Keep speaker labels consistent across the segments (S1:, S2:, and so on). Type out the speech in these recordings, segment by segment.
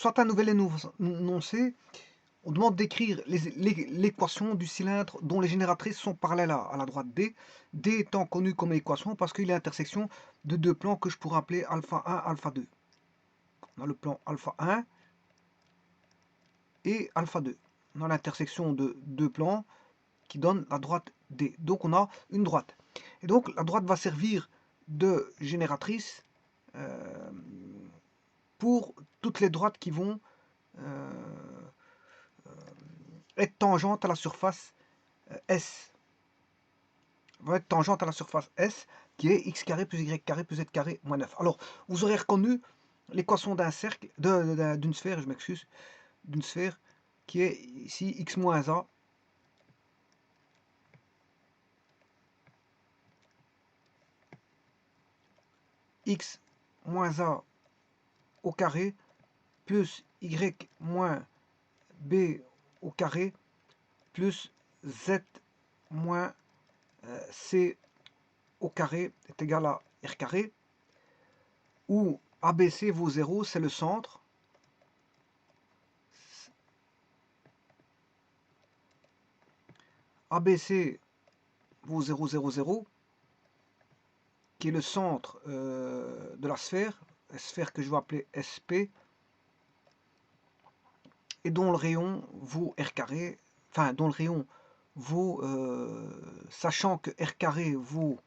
S1: soit un nouvel énoncé, on demande d'écrire l'équation du cylindre dont les génératrices sont parallèles à la droite D, D étant connu comme équation parce qu'il est l'intersection de deux plans que je pourrais appeler alpha 1, alpha 2. On a le plan alpha 1 et alpha 2. On a l'intersection de deux plans qui donne la droite D. Donc on a une droite. Et donc la droite va servir de génératrice pour toutes les droites qui vont être tangentes à la surface S. Va être tangente à la surface S qui est x carré plus y carré plus z carré moins 9. Alors vous aurez reconnu l'équation d'un cercle, d'une sphère, je m'excuse, d'une sphère qui est ici x moins a x moins a au carré plus y moins b au carré plus z moins c au carré est égal à r carré, où ABC vaut 0, c'est le centre. ABC vaut 0, 0, 0, qui est le centre de la sphère que je vais appeler SP, et dont le rayon vaut r carré, enfin dont le rayon vaut, sachant que r carré vaut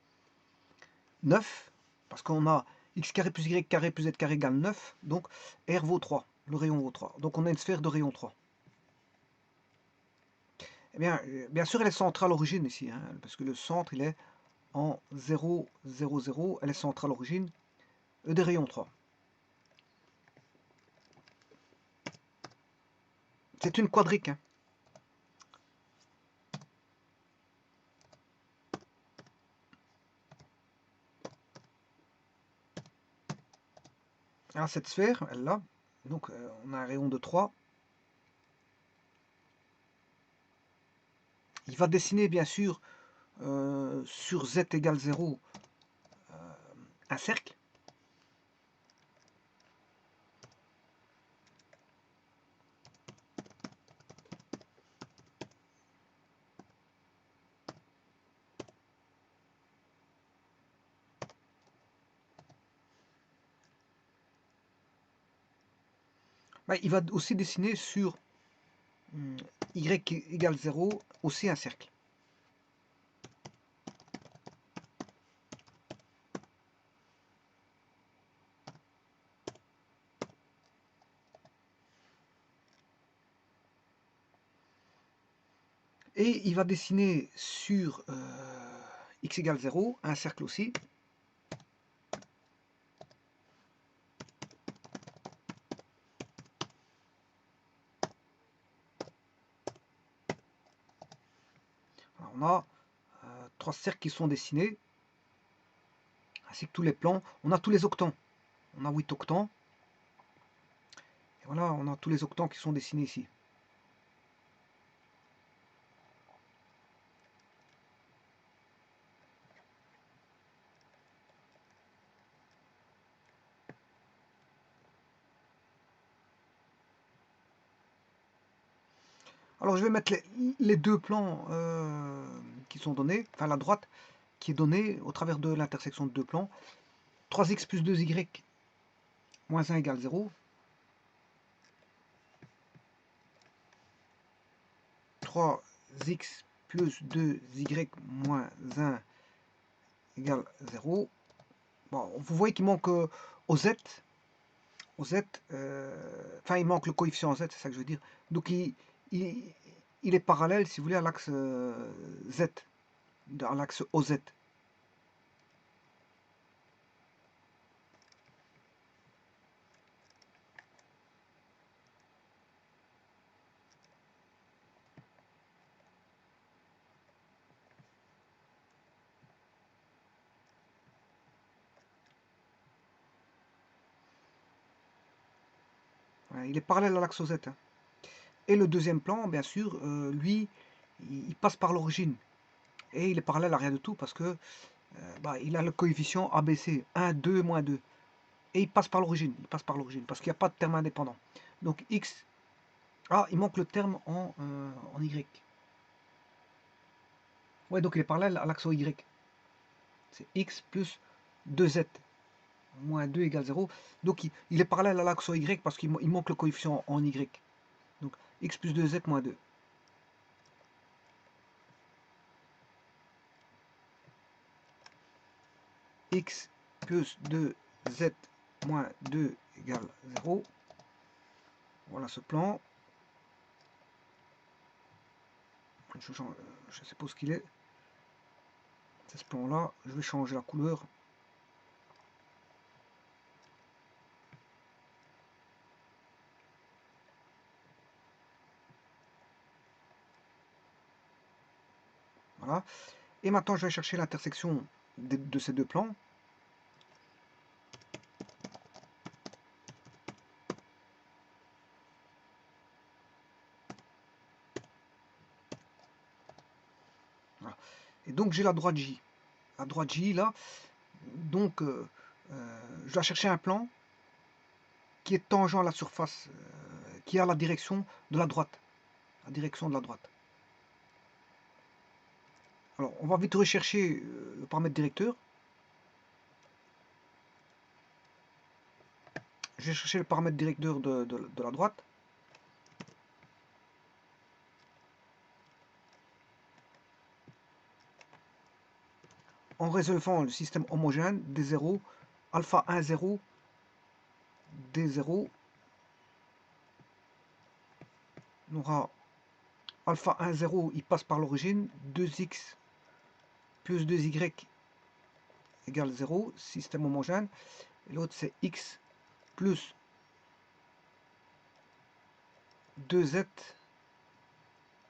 S1: 9, parce qu'on a x carré plus y carré plus z carré égale 9, donc r vaut 3, le rayon vaut 3. Donc on a une sphère de rayon 3. Eh bien sûr, elle est centrale à l'origine ici, hein, parce que le centre, il est en 0, 0, 0, elle est centrale à l'origine des rayons 3. C'est une quadrique. Hein. Alors, cette sphère, elle là, donc on a un rayon de 3. Il va dessiner, bien sûr, sur z égale 0, un cercle. Il va aussi dessiner sur y égale 0, aussi un cercle. Et il va dessiner sur x égale 0, un cercle aussi. Alors, on a 3 cercles qui sont dessinés, ainsi que tous les plans. On a tous les octants. On a 8 octants. Et voilà, on a tous les octants qui sont dessinés ici. Alors je vais mettre les deux plans qui sont donnés, enfin la droite qui est donnée au travers de l'intersection de deux plans. 3x plus 2y moins 1 égale 0. 3x plus 2y moins 1 égale 0. Bon, vous voyez qu'il manque au z. Enfin il manque le coefficient z, c'est ça que je veux dire. Donc il est parallèle, si vous voulez, à l'axe z, à l'axe OZ. Il est parallèle à l'axe OZ. Hein. Et le deuxième plan, bien sûr, lui, il passe par l'origine. Et il est parallèle à rien du tout parce que il a le coefficient ABC, 1, 2, moins 2. Et il passe par l'origine, parce qu'il n'y a pas de terme indépendant. Donc x... Ah, il manque le terme en y. Ouais, donc il est parallèle à l'axe y. C'est x plus 2z moins 2 égale 0. Donc il est parallèle à l'axe y parce qu'il manque le coefficient en y. Donc x plus 2z moins 2. X plus 2z moins 2 égale 0. Voilà ce plan. Je sais pas ce qu'il est. C'est ce plan-là. Je vais changer la couleur. Voilà. Et maintenant, je vais chercher l'intersection de ces deux plans. Voilà. Et donc, j'ai la droite J. La droite J, là. Donc, je dois chercher un plan qui est tangent à la surface, qui a la direction de la droite. La direction de la droite. Alors, on va vite rechercher le paramètre directeur. Je vais chercher le paramètre directeur de la droite. En résolvant le système homogène, D0, alpha 1, 0, D0, on aura alpha 1, 0, il passe par l'origine, 2x plus 2y égale 0, système homogène. Et l'autre c'est x plus 2z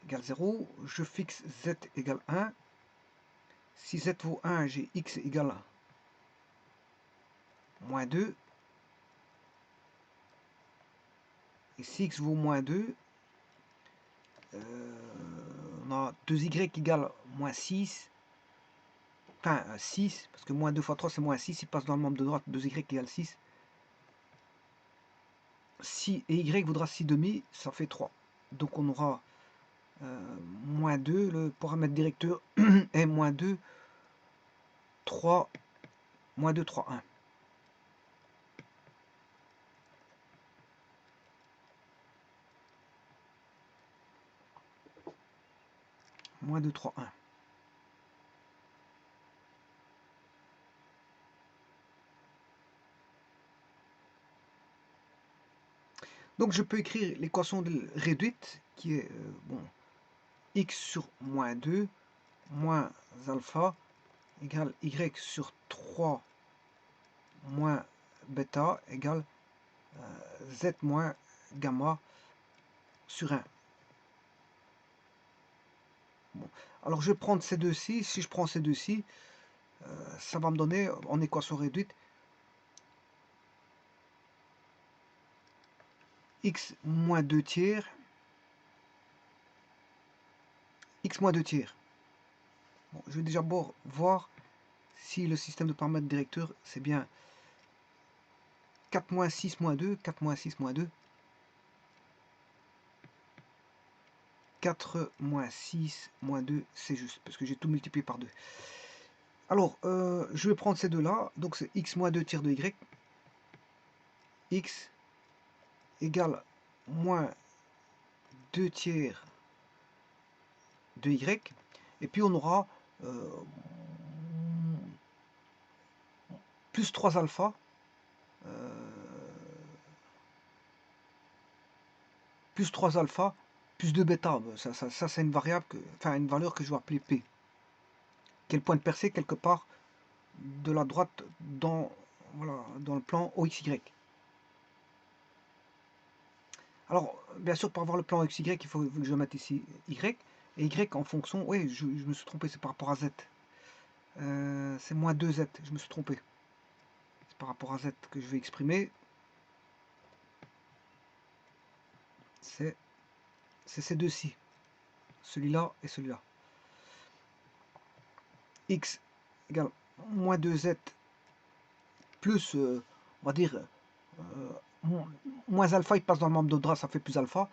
S1: égale 0. Je fixe z égale 1. Si z vaut 1, j'ai x égale moins 2. Et si x vaut moins 2, on a 2y égale moins 6. Enfin, 6, parce que moins 2 fois 3, c'est moins 6. Il passe dans le membre de droite, 2y égale 6. 6 et y vaudra 6 demi, ça fait 3. Donc on aura moins 2, le paramètre directeur est moins 2, 3, moins 2, 3, 1. Moins 2, 3, 1. Donc je peux écrire l'équation réduite qui est bon, x sur moins 2 moins alpha égale y sur 3 moins bêta égale z moins gamma sur 1. Bon. Alors je vais prendre ces deux-ci. Si je prends ces deux-ci, ça va me donner en équation réduite x moins 2 tiers, x moins 2 tiers. Bon, je vais déjà voir si le système de paramètres directeur, c'est bien 4 moins 6 moins 2, 4 moins 6 moins 2, 4 moins 6 moins 2, c'est juste, parce que j'ai tout multiplié par 2. Alors, je vais prendre ces deux-là, donc c'est x moins 2 tiers de y, x égale moins 2 tiers de y, et puis on aura plus 3 alpha, plus 3 alpha, plus 2 bêta. Ça c'est une variable, enfin une valeur que je vais appeler P. Quel point de percée quelque part de la droite dans, voilà, dans le plan OXY. Alors, bien sûr, pour avoir le plan XY, il faut que je mette ici Y. Et Y en fonction, oui, je me suis trompé, c'est par rapport à Z. C'est moins 2Z, je me suis trompé. C'est par rapport à Z que je vais exprimer. C'est ces deux-ci. Celui-là et celui-là. X égale moins 2Z plus, on va dire, moins alpha, il passe dans le membre de droite, ça fait plus alpha.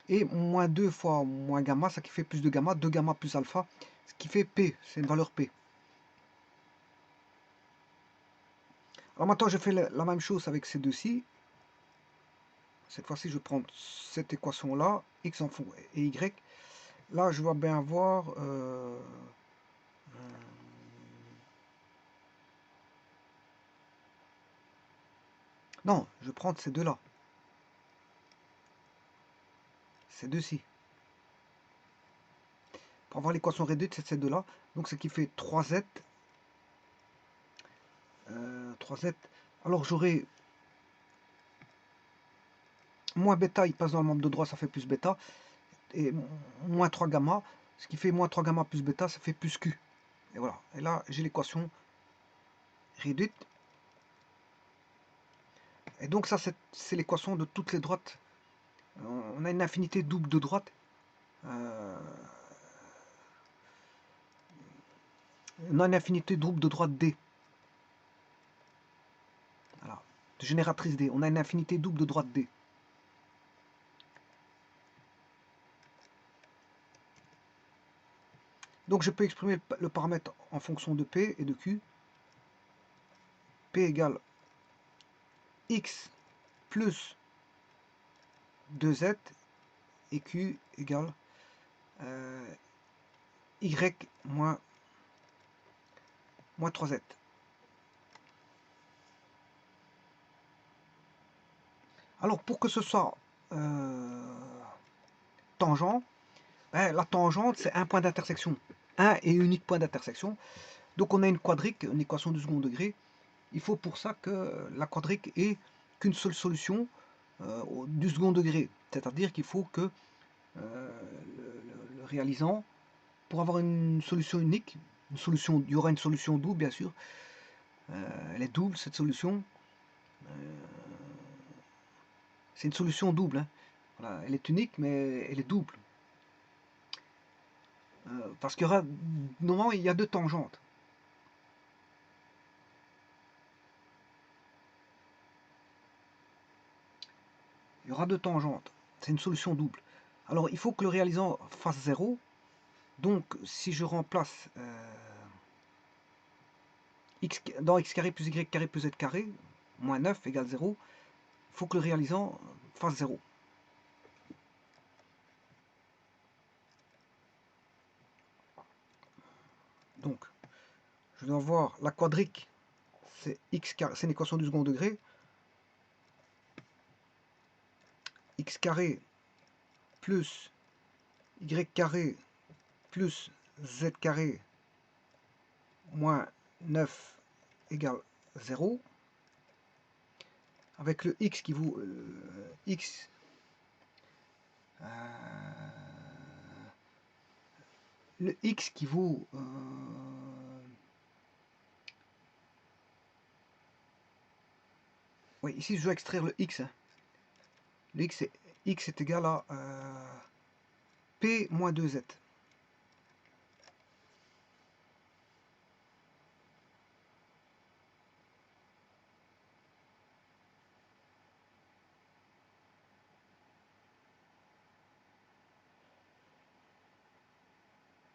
S1: Et moins 2 fois moins gamma, ça qui fait plus de gamma. 2 gamma plus alpha, ce qui fait P, c'est une valeur P. Alors maintenant, je fais la même chose avec ces deux-ci. Cette fois-ci, je vais prendre cette équation-là, x en fond et y. Là, je vais bien avoir... non, je vais prendre ces deux-là. Ces deux-ci. Pour avoir l'équation réduite, c'est ces deux-là. Donc, ce qui fait 3z. 3z. Alors, j'aurai moins bêta, il passe dans le membre de droite, ça fait plus bêta. Et moins 3 gamma. Ce qui fait moins 3 gamma plus bêta, ça fait plus q. Et voilà. Et là, j'ai l'équation réduite. Et donc, ça, c'est l'équation de toutes les droites. On a une infinité double de droites. On a une infinité double de droite D. Voilà. De génératrice D. On a une infinité double de droite D. Donc je peux exprimer le paramètre en fonction de P et de Q. P égale X plus 2Z et Q égale Y moins 3Z. Alors pour que ce soit tangent, la tangente c'est un point d'intersection. Un et unique point d'intersection. Donc on a une quadrique, une équation du second degré. Il faut pour ça que la quadrique ait qu'une seule solution du second degré. C'est-à-dire qu'il faut que le réalisant, pour avoir une solution unique, il y aura une solution double bien sûr. Elle est double cette solution. C'est une solution double. Hein. Voilà, elle est unique mais elle est double. Parce qu'il y aura, normalement il y a deux tangentes. Il y aura deux tangentes. C'est une solution double. Alors il faut que le réalisant fasse 0. Donc si je remplace x, dans x carré plus y carré plus z carré, moins 9 égale 0, il faut que le réalisant fasse 0. Donc, je vais avoir la quadrique, c'est x carré, c'est une équation du second degré. X carré plus y carré plus z carré moins 9 égale 0. Avec le x qui vaut x le x qui vaut oui, ici je dois extraire le x. Hein. Le x est égal à p moins 2z.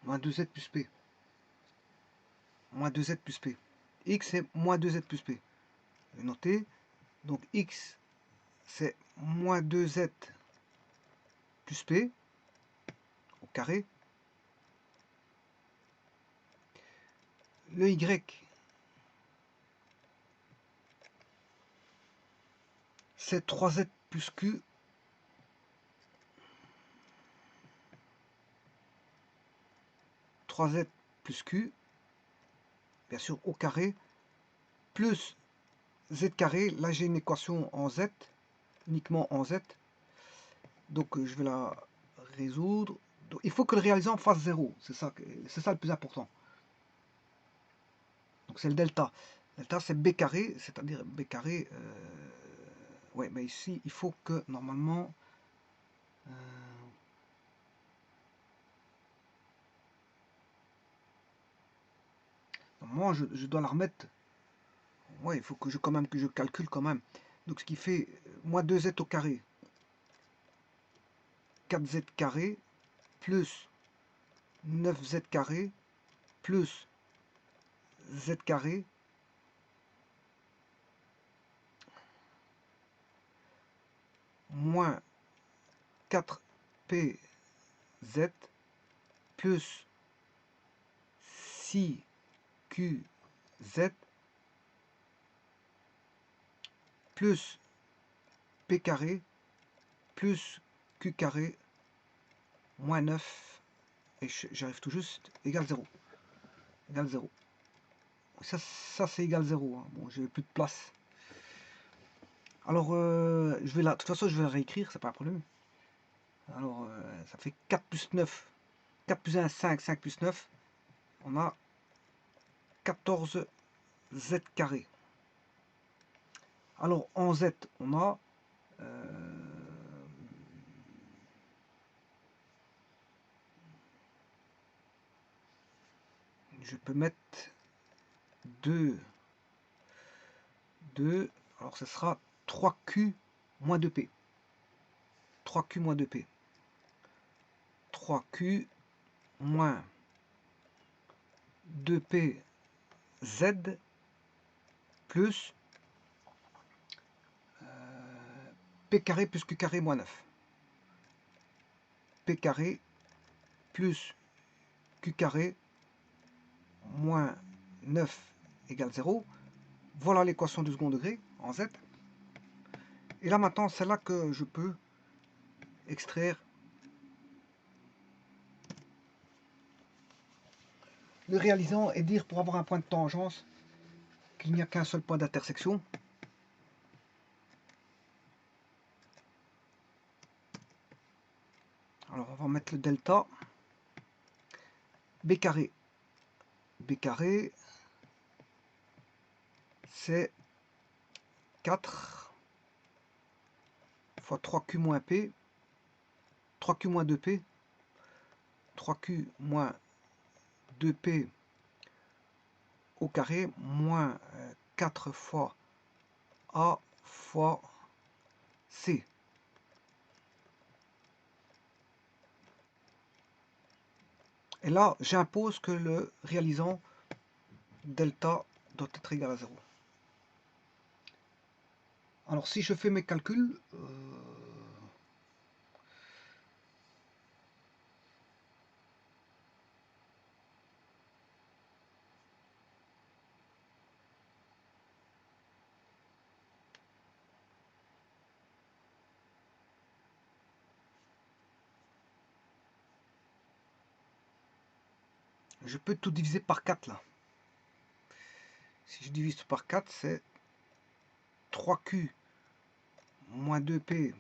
S1: Moins 2z plus p. Moins 2z plus p. X est moins 2z plus p. Je vais noter. Donc x c'est moins 2z plus p au carré. Le y c'est 3z plus q. 3z plus q, bien sûr au carré, plus z carré. Là j'ai une équation en z, uniquement en z. Donc je vais la résoudre. Donc, il faut que le réalisant fasse 0. C'est ça le plus important. Donc c'est le delta. Delta c'est b carré, c'est-à-dire b carré. Ouais, mais ici il faut que normalement. Je dois la remettre. Ouais, il faut que je calcule quand même. Donc ce qui fait moins 2z au carré, 4z carré, plus 9z carré, plus z carré, moins 4pz, plus 6qz, plus p carré, plus q carré, moins 9, et j'arrive tout juste, égale 0. Égale 0. Ça c'est égal 0. Hein. Bon, j'ai plus de place. Alors, je vais de toute façon, je vais la réécrire, c'est pas un problème. Alors, ça fait 4 plus 9. 4 plus 1, 5. 5 plus 9. On a 14z carré. Alors, en z, on a... je peux mettre 2. Alors, ce sera 3q moins 2p. 3q moins 2p. 3q moins 2p z plus p carré plus q carré moins 9. P carré plus q carré moins 9 égale 0. Voilà l'équation du second degré en z. Et là maintenant, c'est là que je peux extraire le réalisant et dire pour avoir un point de tangence qu'il n'y a qu'un seul point d'intersection. Alors on va mettre le delta. B carré. B carré, c'est 4 fois 3q moins p, 3q moins 2p, 3q moins 2p au carré, moins 4 fois a fois c. Et là, j'impose que le réalisant delta doit être égal à 0. Alors si je fais mes calculs, je peux tout diviser par 4 là. Si je divise par 4, c'est 3q moins 2p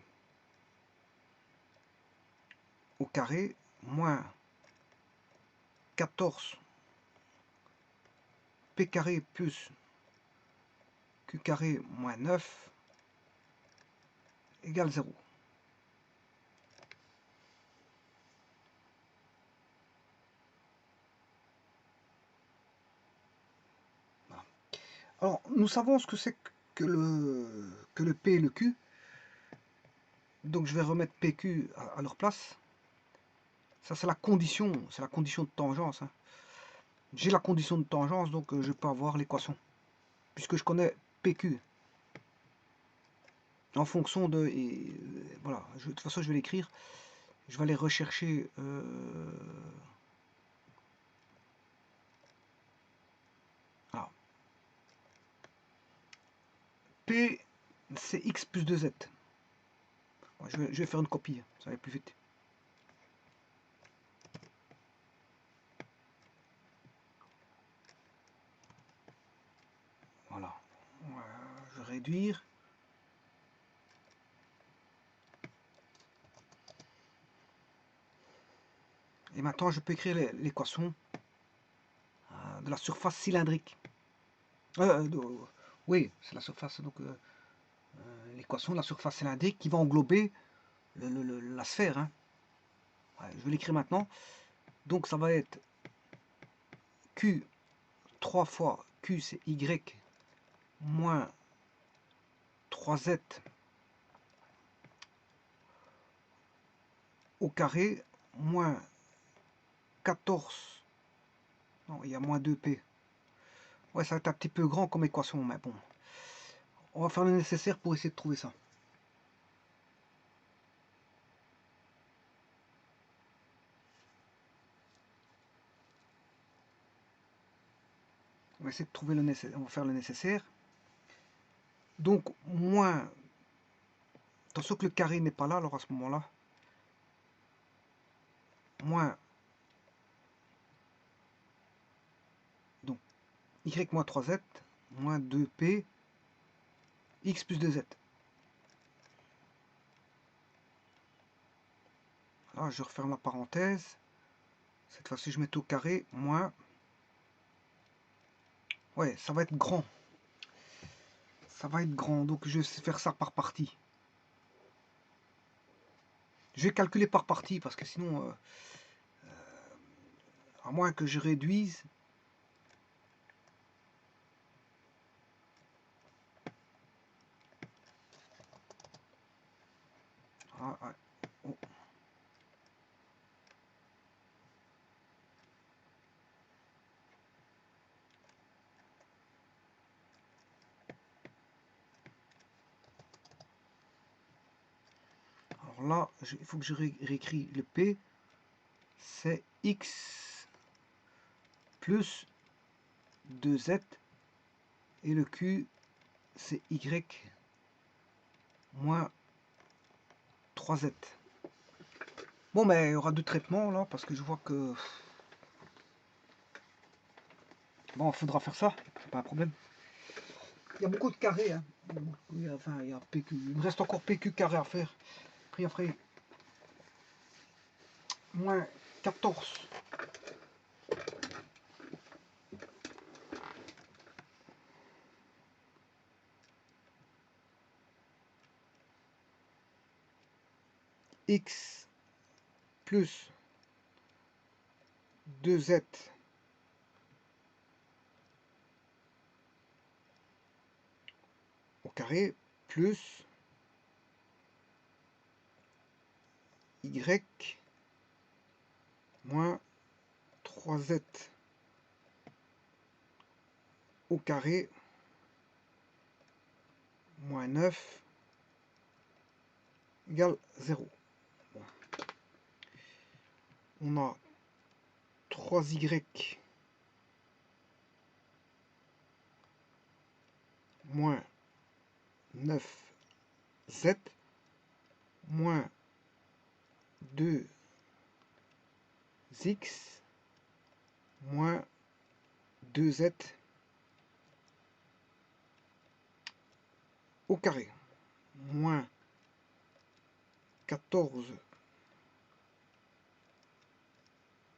S1: au carré moins 14 p carré plus q carré moins 9 égale 0. Voilà. Alors, nous savons ce que c'est que le P et le Q. Donc, je vais remettre PQ à leur place. Ça, c'est la condition de tangence. Hein. J'ai la condition de tangence, donc je peux avoir l'équation. Puisque je connais PQ. En fonction de... Et, voilà, de toute façon, je vais l'écrire. Je vais aller rechercher... Alors, P, c'est X plus 2Z. Je vais faire une copie, ça va aller plus vite. Voilà. Je vais réduire. Et maintenant, je peux écrire l'équation de la surface cylindrique. Oui, c'est la surface, donc l'équation de la surface cylindrique qui va englober la sphère. Hein. Ouais, je vais l'écrire maintenant. Donc ça va être Q 3 fois Q, c'est Y moins 3Z au carré moins 14. Non, il y a moins 2p. Ouais, ça va être un petit peu grand comme équation, mais bon. On va faire le nécessaire pour essayer de trouver ça. On va essayer de trouver le nécessaire. On va faire le nécessaire. Donc, moins... Attention que le carré n'est pas là, alors à ce moment-là. Moins... Donc, y moins 3z, moins 2p, x plus 2z. Là, je referme la parenthèse. Cette fois-ci, je mets au carré, moins... Ouais, ça va être grand. Ça va être grand, donc je vais faire ça par partie. Je vais calculer par partie, parce que sinon, à moins que je réduise... Ah, ah, oh. Alors là, il faut que je réécris le P. C'est X plus 2Z. Et le Q, c'est Y moins 3Z. Bon, mais il y aura deux traitements là, parce que je vois que... Bon, il faudra faire ça, c'est pas un problème. Il y a beaucoup de carrés, hein. Enfin, il y a PQ. Il me reste encore PQ carré à faire. Après, moins 14. X plus 2Z au carré plus Y moins 3Z au carré moins 9 égale 0. Bon. On a 3Y moins 9Z moins 2x moins 2z au carré moins 14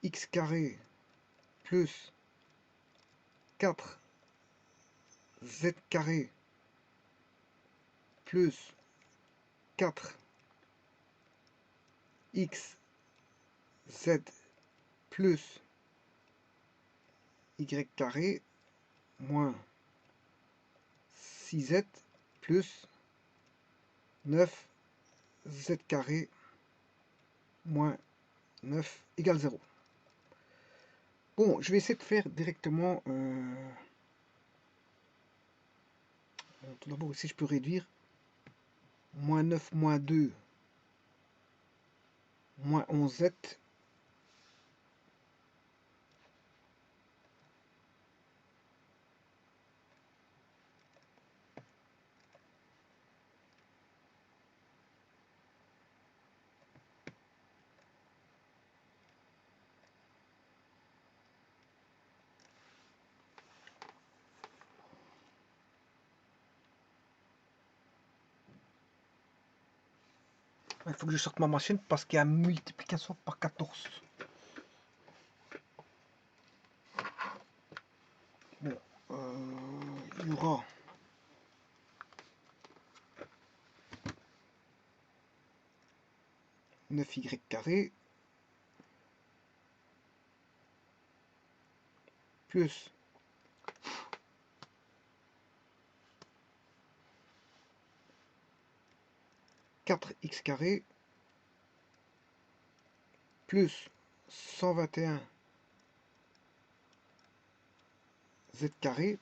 S1: x carré plus 4 z carré plus 4 x z plus y carré moins 6z plus 9 z carré moins 9 égale 0. Bon, je vais essayer de faire directement... tout d'abord, ici, je peux réduire. Moins 9 moins 2 moins 11z il faut que je sorte ma machine parce qu'il y a une multiplication par 14. Bon, il y aura 9y carré plus 4x carré plus 121 z carré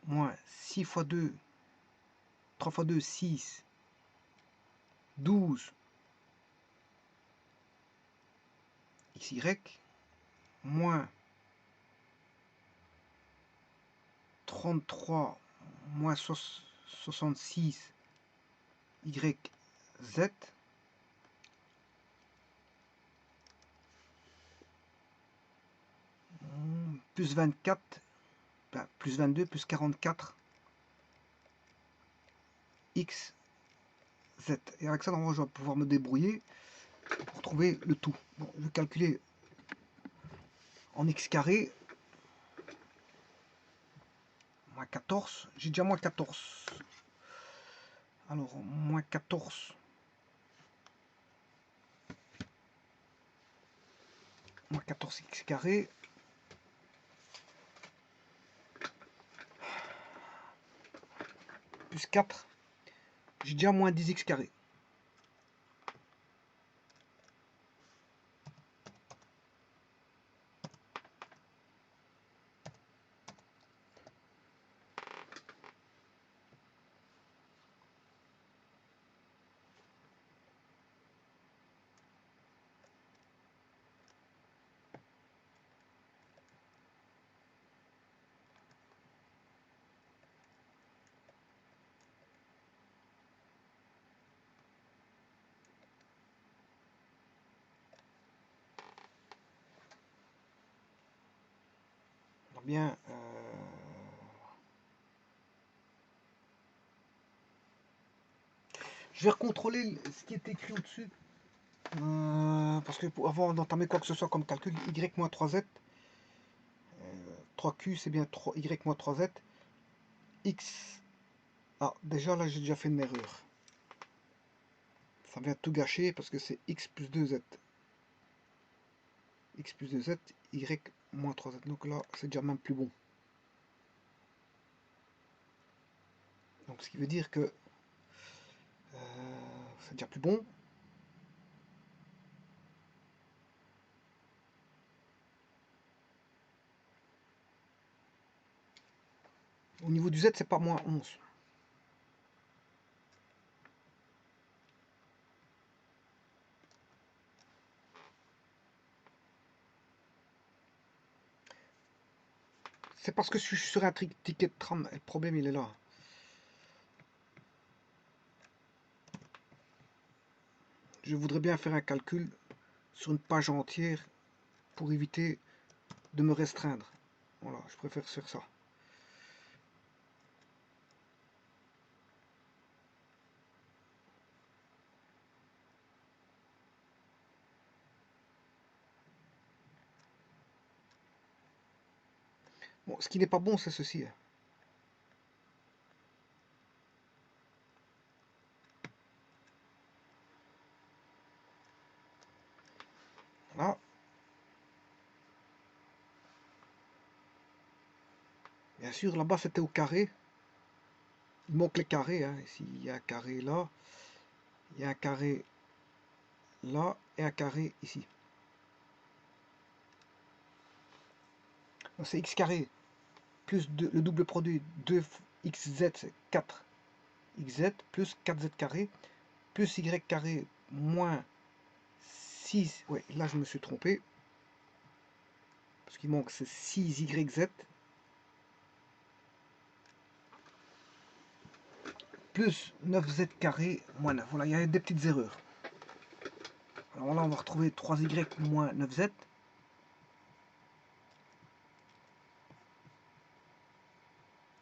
S1: moins 6 fois 2, 3 fois 2, 6, 12, xy, moins 33, moins 66, y, z, plus 24, ben, plus 22, plus 44, x, z. Et avec ça, normalement, je vais pouvoir me débrouiller pour trouver le tout. Bon, je vais calculer en x carré, moins 14, j'ai déjà moins 14. Alors, moins 14, moins 14x carré, plus 4, j'ai déjà moins 10x carré. Bien, je vais recontrôler ce qui est écrit au-dessus. Parce que avant d'entamer quoi que ce soit comme calcul, y-3z, 3q c'est bien 3y-3z, x. Ah, déjà là j'ai déjà fait une erreur. Ça vient tout gâcher parce que c'est x plus 2z. X plus 2z, y-3z. Donc là c'est déjà même plus bon. Donc ce qui veut dire que c'est déjà plus bon. Au niveau du z, c'est pas moins 11. C'est parce que je suis sur un ticket de tram. Le problème, il est là. Je voudrais bien faire un calcul sur une page entière pour éviter de me restreindre. Voilà, je préfère faire ça. Bon, ce qui n'est pas bon, c'est ceci. Là. Bien sûr, là-bas, c'était au carré. Il manque les carrés. Hein. Ici, il y a un carré là. Il y a un carré là. Et un carré ici. C'est x carré. Plus le double produit 2xz, c'est 4xz. Plus 4z carré. Plus y carré moins 6. Ouais, là, je me suis trompé. Parce qu'il manque, c'est 6yz. Plus 9z carré moins 9. Voilà, il y a des petites erreurs. Alors là, on va retrouver 3y moins 9z.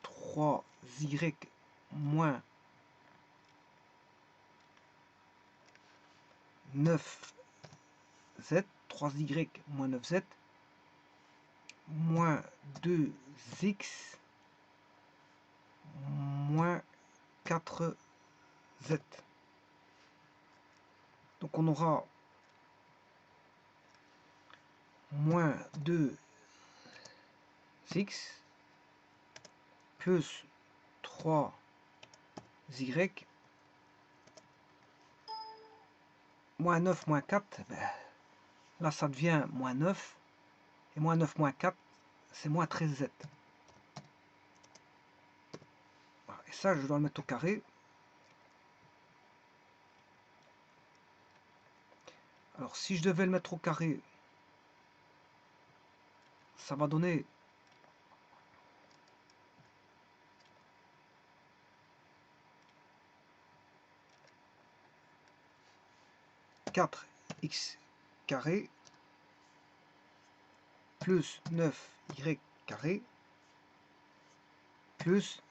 S1: 3y moins 9z. 3y moins 9z. Moins 2x moins 4z. Donc on aura moins 2x plus 3y moins 9 moins 4, ben, là ça devient moins 9, et moins 9 moins 4, c'est moins 13z. Voilà. Et ça, je dois le mettre au carré. Alors si je devais le mettre au carré, ça va donner 4x carré plus 9y carré plus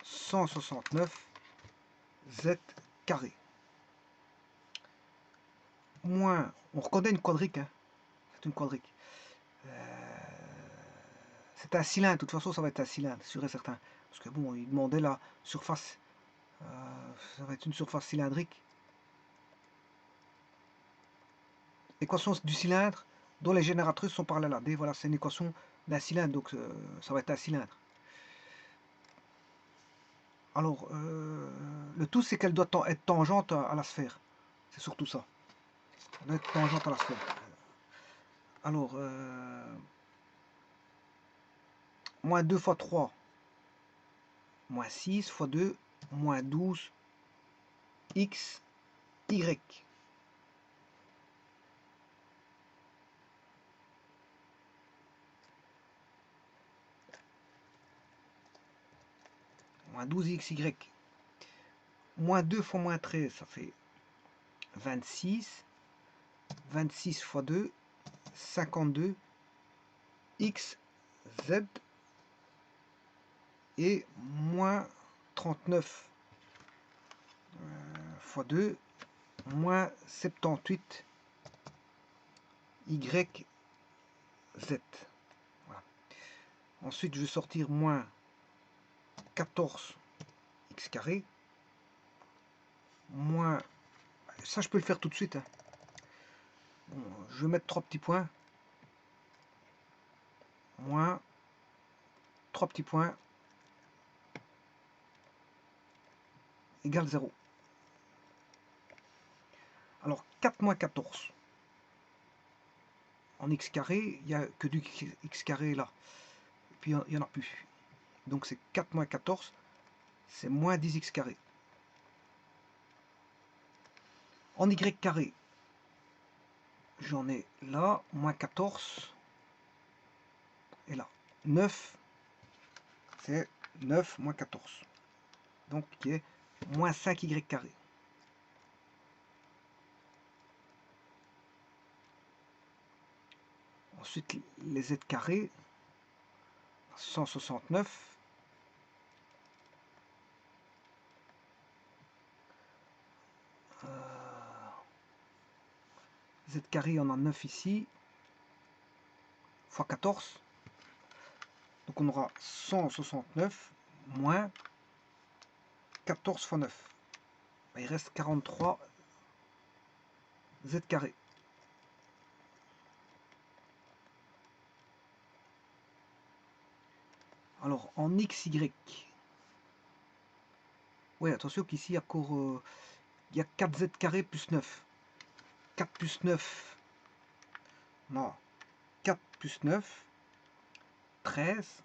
S1: 169 z carré. Moins, on reconnaît une quadrique, hein. C'est une quadrique. C'est un cylindre, de toute façon ça va être un cylindre, sûr et certain. Parce que bon, il demandait la surface, ça va être une surface cylindrique. Équation du cylindre dont les génératrices sont parallèles à D. Voilà, c'est une équation d'un cylindre, donc ça va être un cylindre. Alors, le tout, c'est qu'elle doit être tangente à la sphère. C'est surtout ça. Elle doit être tangente à la sphère. Alors, moins 2 fois 3, moins 6 fois 2, moins 12, x, y. Moins 12x, y. Moins 2 fois moins 13, ça fait 26. 26 fois 2, 52. X, Z. Et moins 39 fois 2, moins 78 Y, Z. Voilà. Ensuite, je vais sortir moins 14 x carré, moins... Ça, je peux le faire tout de suite. Hein. Bon, je vais mettre 3 petits points. Moins 3 petits points égale 0. Alors, 4 moins 14. En x carré, il n'y a que du x carré là. Et puis, il n'y en a plus. Donc, c'est 4 moins 14, c'est moins 10x carré. En y carré, j'en ai là, moins 14. Et là, 9, c'est 9 moins 14. Donc, qui est moins 5y carré. Ensuite, les z carrés, 169. Z carré, on en a 9 ici, fois 14. Donc on aura 169 moins 14 fois 9. Il reste 43 z carré. Alors en xy, oui, attention qu'ici il y a encore il y a 4z carré plus 9. 4 plus 9, non, 4 plus 9, 13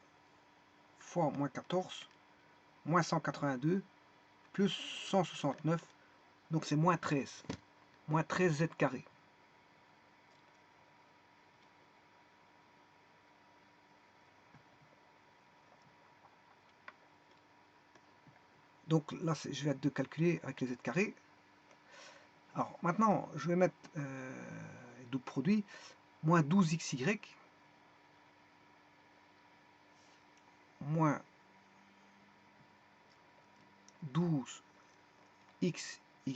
S1: fois moins 14, moins 182, plus 169, donc c'est moins 13. Moins 13 z carré. Donc là, je vais de calculer avec les z carrés. Alors maintenant, je vais mettre double produit, moins 12xy, moins 12xy, «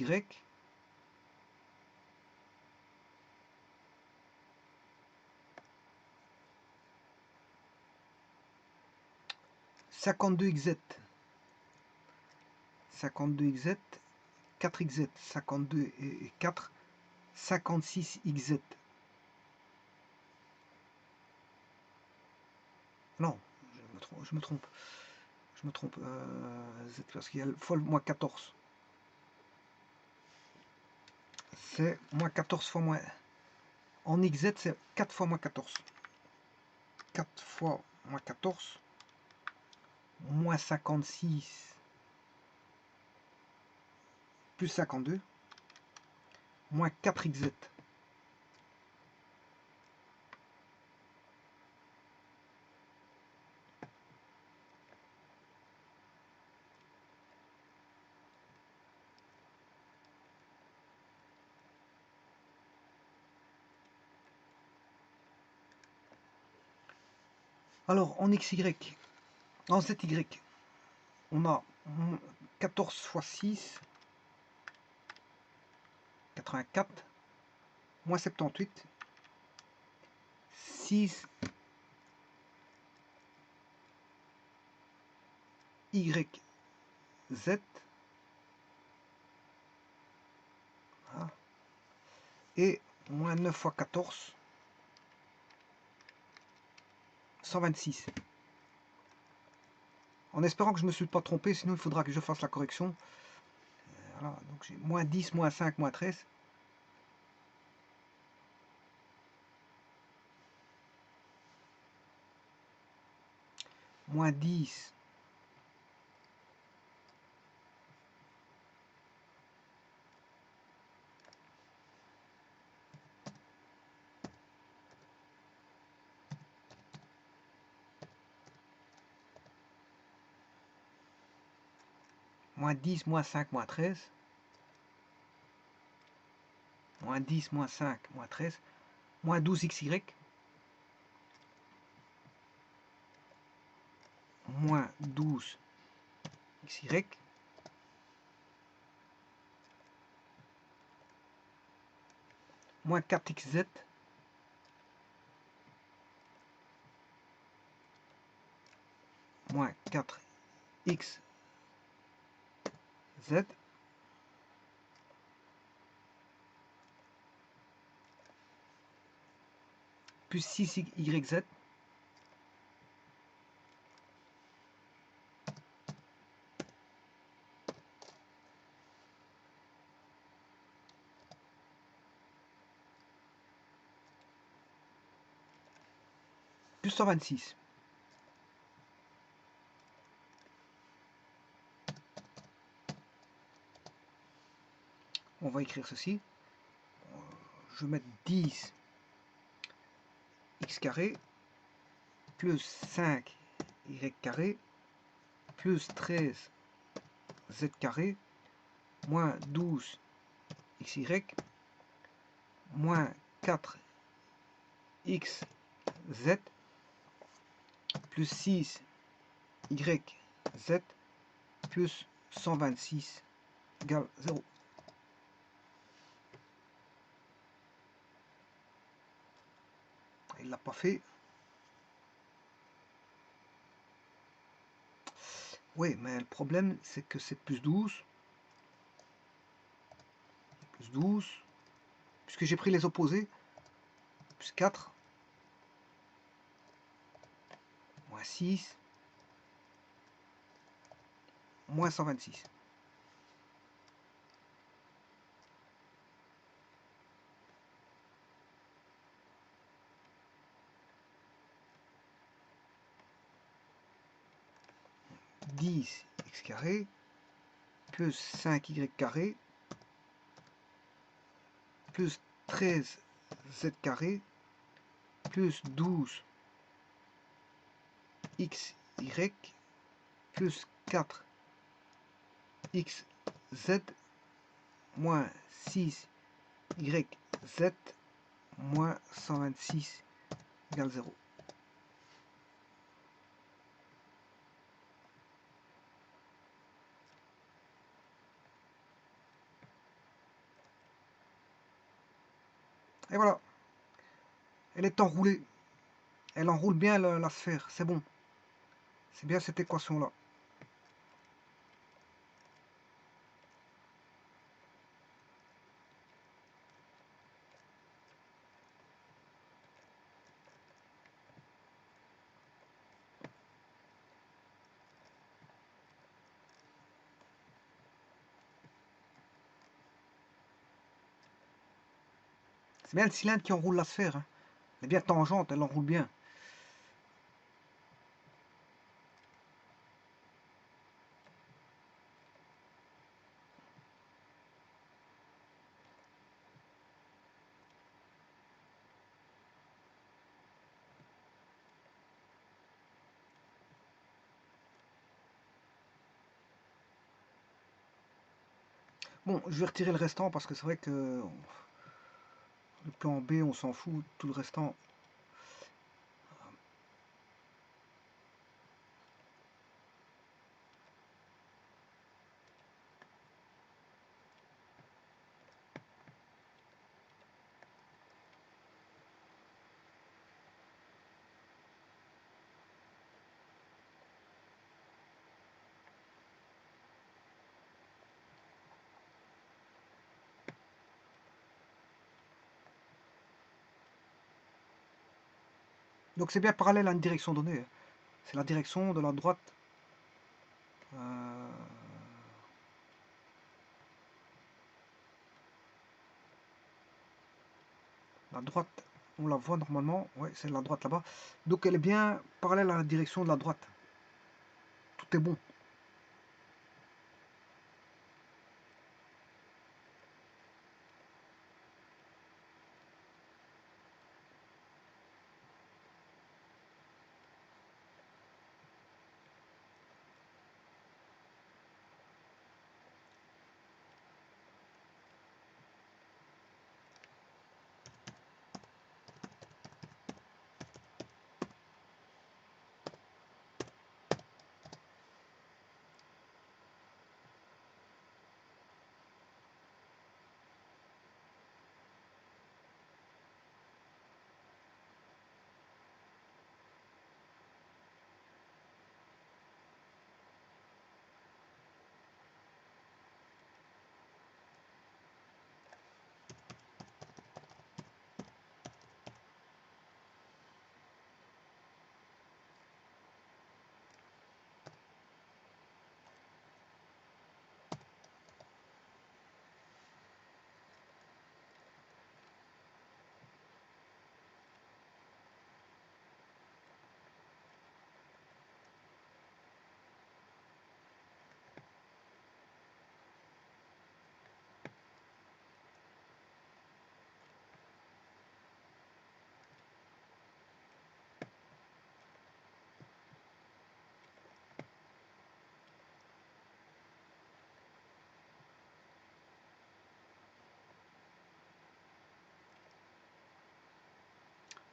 S1: 52xz, 52xz, 4xz, 52 et 4, 56xz. Non, je me trompe. Z, parce qu'il y a fois le moins 14. C'est moins 14 fois moins. En xz, c'est 4 fois moins 14. 4 fois moins 14. Moins 56. Plus 52. Moins 4xz. Alors, en xy, en zy, on a 14 fois 6, 84, moins 78, 6 y z, voilà, et moins 9 fois 14, 126. En espérant que je ne me suis pas trompé, sinon il faudra que je fasse la correction. Voilà, donc j'ai moins 10, moins 5, moins 13. Moins 10. Moins 10, moins 5, moins 13. Moins 10, moins 5, moins 13. Moins 12xy. Moins 12xy. Moins 4xz. Moins 4xz. Plus 6yz. Plus 126. On va écrire ceci. Je vais mettre 10 x carré plus 5 y carré plus 13 z carré moins 12 xy moins 4 x z plus 6 y z plus 126 égale 0. Il l'a pas fait. Oui, mais le problème c'est que c'est plus 12. Plus 12. Puisque j'ai pris les opposés. Plus 4. Moins 6. Moins 126. X carré plus 5y carré plus 13 z carré plus 12 xy plus 4 xz moins 6 yz moins 126 égale 0. Et voilà, elle est enroulée. Elle enroule bien la sphère, c'est bon. C'est bien cette équation-là. C'est bien le cylindre qui enroule la sphère. Hein. Elle est bien tangente, elle enroule bien. Bon, je vais retirer le restant parce que c'est vrai que le plan B, on s'en fout. Tout le restant, donc c'est bien parallèle à une direction donnée. Hein. C'est la direction de la droite. Euh, la droite, on la voit normalement. Ouais, c'est la droite là-bas. Donc elle est bien parallèle à la direction de la droite. Tout est bon.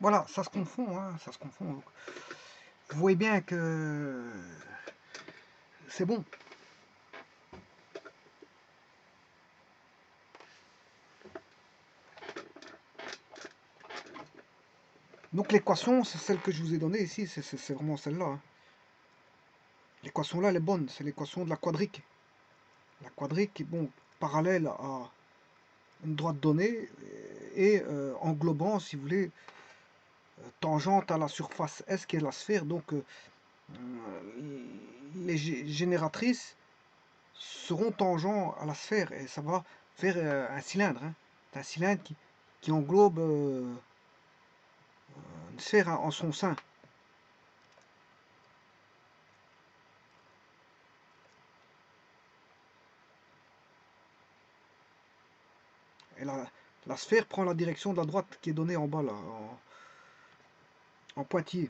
S1: Voilà, ça se confond, hein, ça se confond. Donc, vous voyez bien que c'est bon. Donc l'équation, c'est celle que je vous ai donnée ici, c'est vraiment celle-là. Hein. L'équation là, elle est bonne, c'est l'équation de la quadrique. La quadrique est bon, parallèle à une droite donnée et englobant, si vous voulez, tangente à la surface S qui est la sphère. Donc les génératrices seront tangents à la sphère et ça va faire un cylindre. Hein. C'est un cylindre qui englobe une sphère en son sein. Et la sphère prend la direction de la droite qui est donnée en bas là, en pointillé.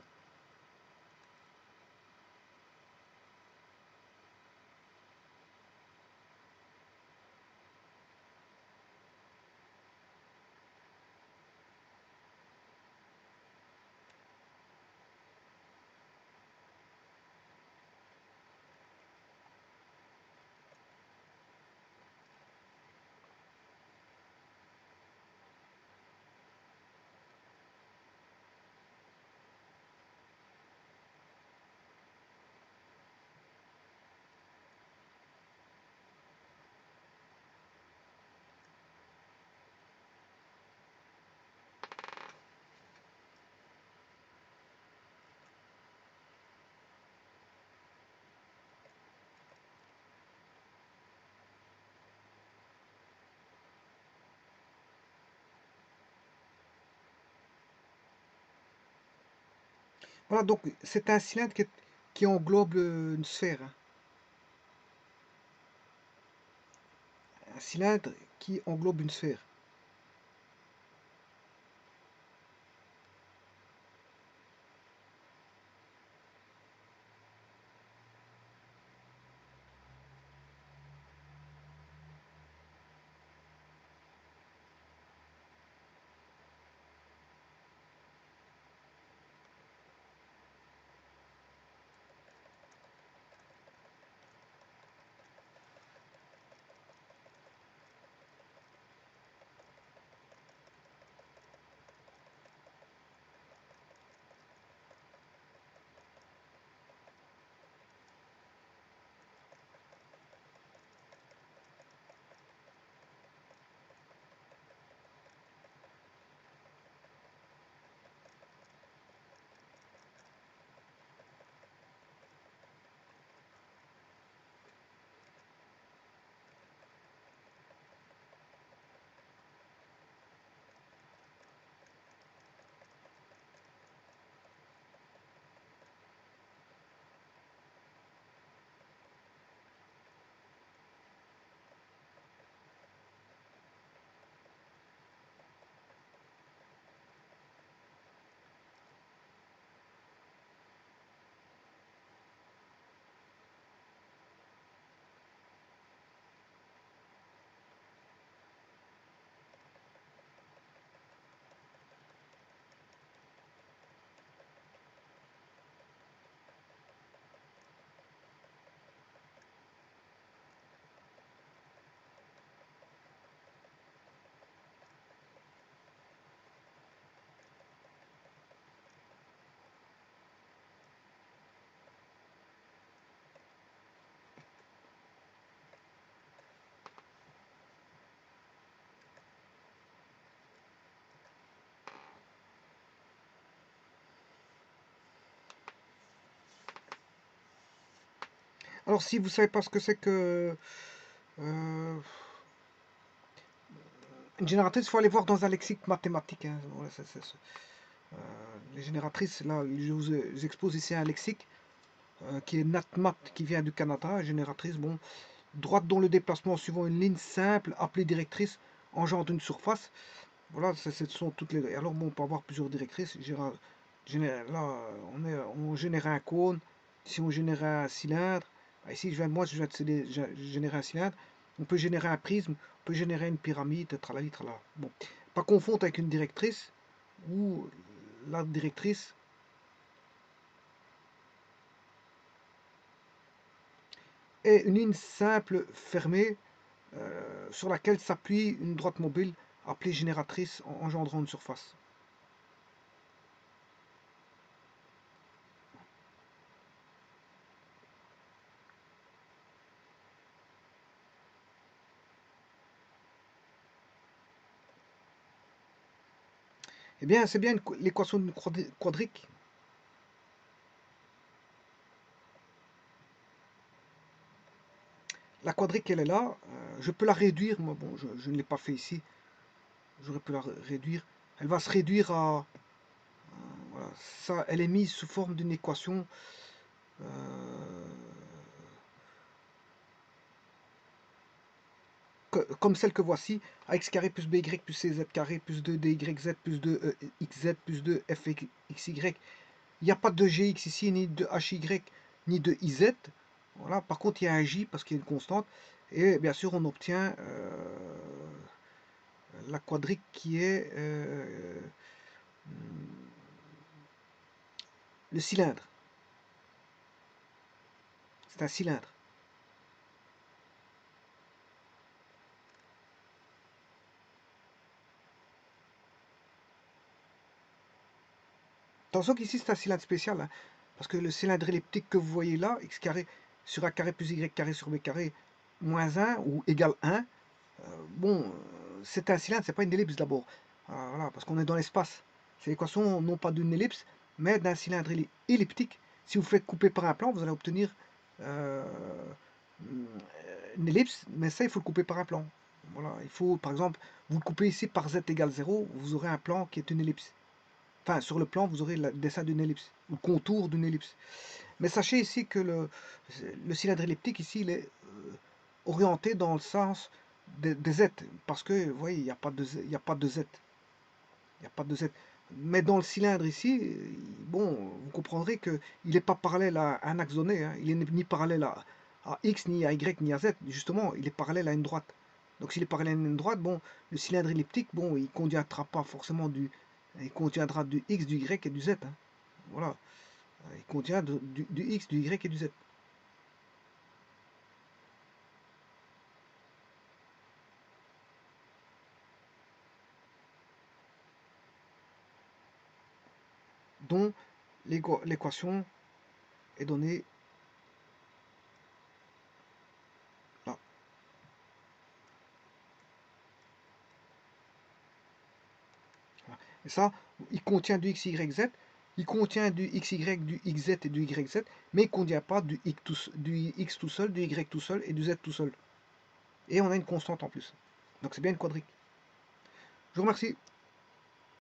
S1: Voilà, donc c'est un cylindre qui englobe une sphère, hein. Un cylindre qui englobe une sphère. Alors si vous ne savez pas ce que c'est que une génératrice, il faut aller voir dans un lexique mathématique, hein. Voilà, les génératrices, là, je vous expose ici un lexique qui est NatMat, qui vient du Canada. Génératrice, bon, droite dont le déplacement suivant une ligne simple, appelée directrice, engendre une surface. Voilà, ce sont toutes les. Alors bon, on peut avoir plusieurs directrices. Là, on génère un cône. Si on génère un cylindre, ici, je viens de générer un cylindre. On peut générer un prisme, on peut générer une pyramide, tralali, tralala. Bon, pas confondre avec une directrice où la directrice est une ligne simple fermée sur laquelle s'appuie une droite mobile appelée génératrice engendrant une surface. Eh bien, c'est bien l'équation quadrique. La quadrique, elle est là. Je peux la réduire. Moi, bon, je ne l'ai pas fait ici. J'aurais pu la réduire. Elle va se réduire à. Voilà, ça, elle est mise sous forme d'une équation euh, comme celle que voici. Ax carré plus by plus cz carré plus 2dyz plus 2xz plus 2fxy. Il n'y a pas de gx ici, ni de hy, ni de iz. Voilà. Par contre, il y a un j parce qu'il y a une constante. Et bien sûr, on obtient la quadrique qui est le cylindre. C'est un cylindre. Attention qu'ici c'est un cylindre spécial, hein, parce que le cylindre elliptique que vous voyez là, x carré sur a carré plus y carré sur b carré moins 1 ou égal 1, bon, c'est un cylindre, c'est pas une ellipse d'abord. Voilà, parce qu'on est dans l'espace. C'est l'équation non pas d'une ellipse, mais d'un cylindre elliptique. Si vous faites couper par un plan, vous allez obtenir euh, une ellipse, mais ça, il faut le couper par un plan. Voilà, il faut, par exemple, vous le coupez ici par z égale 0, vous aurez un plan qui est une ellipse. Enfin, sur le plan, vous aurez le dessin d'une ellipse, ou le contour d'une ellipse. Mais sachez ici que le cylindre elliptique, ici, il est orienté dans le sens des Z, parce que, vous voyez, il n'y a pas de Z, il n'y a pas de Z. Il n'y a pas de Z. Mais dans le cylindre ici, bon, vous comprendrez qu'il n'est pas parallèle à un axe donné, hein. Il n'est ni parallèle à X, ni à Y, ni à Z. Justement, il est parallèle à une droite. Donc s'il est parallèle à une droite, bon, le cylindre elliptique, bon, il ne contiendra pas forcément il contiendra du X, du Y et du Z, hein. Voilà. Il contient du X, du Y et du Z. Dont l'équation est donnée là. Voilà. Et ça, il contient du X, Y, Z. Il contient du XY, du XZ et du YZ, mais il ne contient pas du X tout seul, du Y tout seul et du Z tout seul. Et on a une constante en plus. Donc c'est bien une quadrique. Je vous remercie.